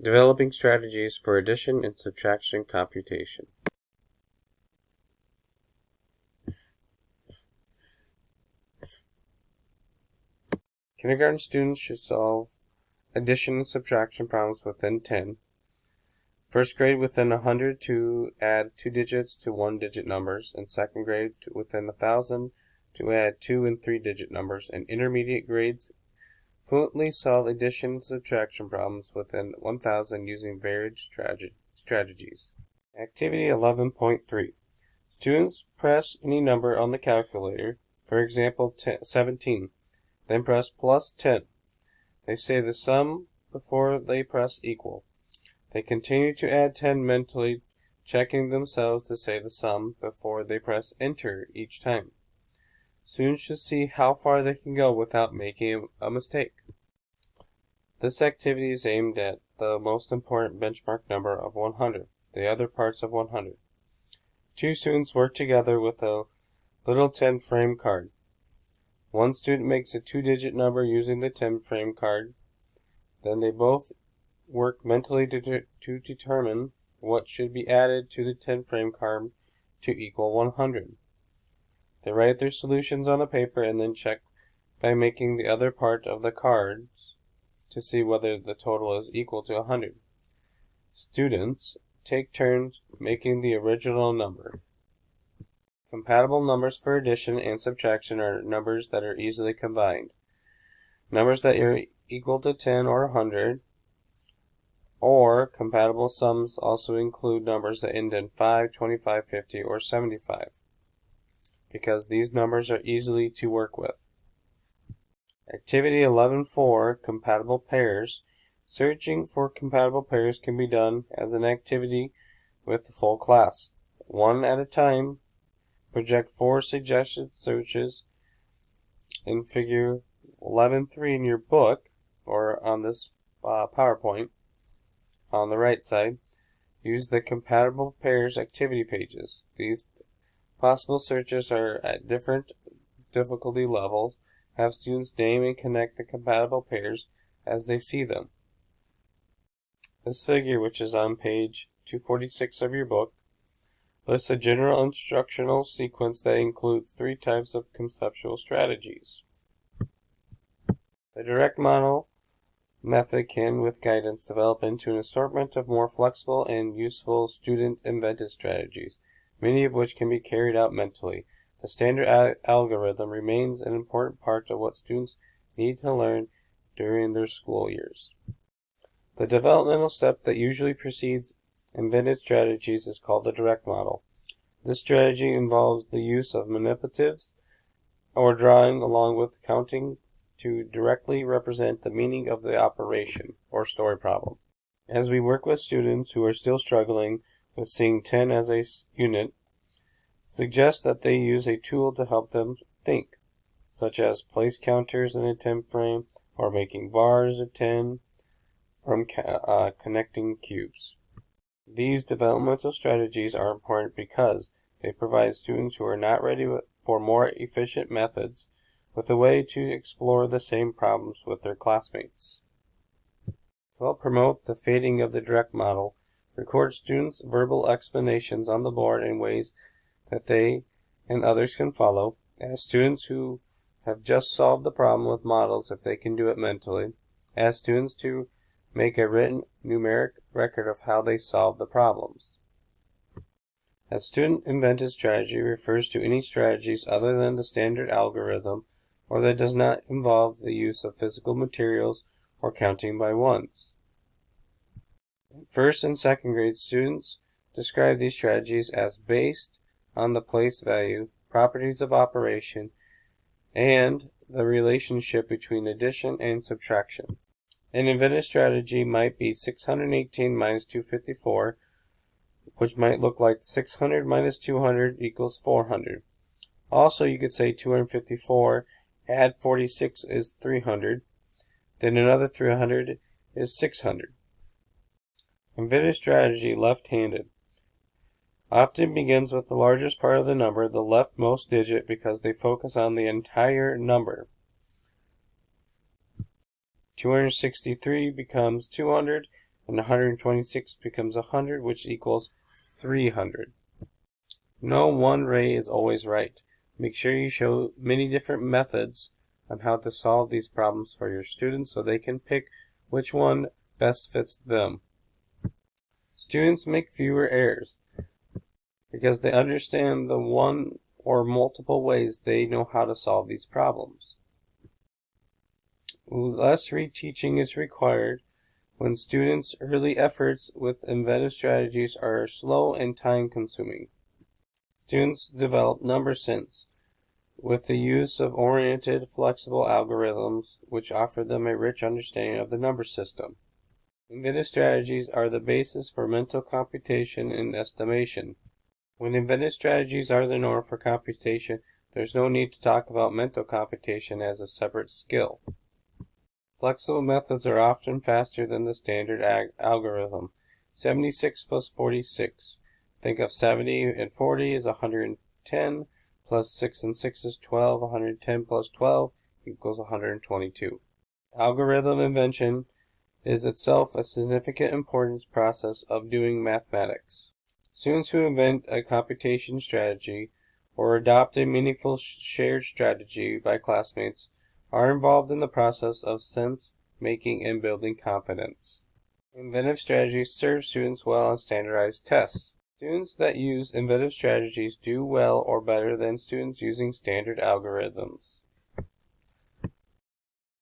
Developing strategies for addition and subtraction computation. Kindergarten students should solve addition and subtraction problems within 10. First grade within 100 to add 2 digits to 1-digit numbers, and second grade within 1,000 to add 2 and 3-digit numbers, and intermediate grades fluently solve addition and subtraction problems within 1,000 using varied strategies. Activity 11.3. Students press any number on the calculator, for example 17, then press plus 10. They say the sum before they press equal. They continue to add 10 mentally, checking themselves to say the sum before they press enter each time. Students should see how far they can go without making a mistake. This activity is aimed at the most important benchmark number of 100, the other parts of 100. Two students work together with a little 10 frame card. One student makes a 2-digit number using the 10 frame card. Then they both work mentally to determine what should be added to the 10 frame card to equal 100. They write their solutions on the paper and then check by making the other part of the cards to see whether the total is equal to 100. Students take turns making the original number. Compatible numbers for addition and subtraction are numbers that are easily combined. Numbers that are equal to 10 or 100, or compatible sums also include numbers that end in 5, 25, 50, or 75, because these numbers are easy to work with. Activity 11.4, Compatible Pairs. Searching for compatible pairs can be done as an activity with the full class. One at a time, project 4 suggested searches in figure 11.3 in your book, or on this PowerPoint on the right side. Use the compatible pairs activity pages. These possible searches are at different difficulty levels. Have students name and connect the compatible pairs as they see them. This figure, which is on page 246 of your book, lists a general instructional sequence that includes 3 types of conceptual strategies. The direct model method can, with guidance, develop into an assortment of more flexible and useful student-invented strategies, many of which can be carried out mentally. The standard algorithm remains an important part of what students need to learn during their school years. The developmental step that usually precedes invented strategies is called the direct model. This strategy involves the use of manipulatives or drawing along with counting to directly represent the meaning of the operation or story problem. As we work with students who are still struggling with seeing 10 as a unit, suggest that they use a tool to help them think, such as place counters in a 10 frame or making bars of 10 from connecting cubes. These developmental strategies are important because they provide students who are not ready for more efficient methods with a way to explore the same problems with their classmates. To help promote the fading of the direct model, record students' verbal explanations on the board in ways that they and others can follow. Ask students who have just solved the problem with models if they can do it mentally. Ask students to make a written numeric record of how they solved the problems. A student-invented strategy refers to any strategies other than the standard algorithm or that does not involve the use of physical materials or counting by ones. In first and second grade, students describe these strategies as based on the place value, properties of operation, and the relationship between addition and subtraction. An invented strategy might be 618 minus 254, which might look like 600 minus 200 equals 400. Also, you could say 254 add 46 is 300, then another 300 is 600. Invented strategy left-handed often begins with the largest part of the number, the leftmost digit, because they focus on the entire number. 263 becomes 200 and 126 becomes 100, which equals 300. No one way is always right. Make sure you show many different methods on how to solve these problems for your students so they can pick which one best fits them. Students make fewer errors because they understand the one or multiple ways they know how to solve these problems. Less reteaching is required when students' early efforts with inventive strategies are slow and time-consuming. Students develop number sense with the use of oriented, flexible algorithms which offer them a rich understanding of the number system. Inventive strategies are the basis for mental computation and estimation. When inventive strategies are the norm for computation, there's no need to talk about mental computation as a separate skill. Flexible methods are often faster than the standard algorithm. 76 plus 46. Think of 70 and 40 is 110, plus 6 and 6 is 12. 110 plus 12 equals 122. Algorithm invention is itself a significant importance process of doing mathematics. Students who invent a computation strategy or adopt a meaningful shared strategy by classmates are involved in the process of sense making and building confidence. Inventive strategies serve students well on standardized tests. Students that use inventive strategies do well or better than students using standard algorithms.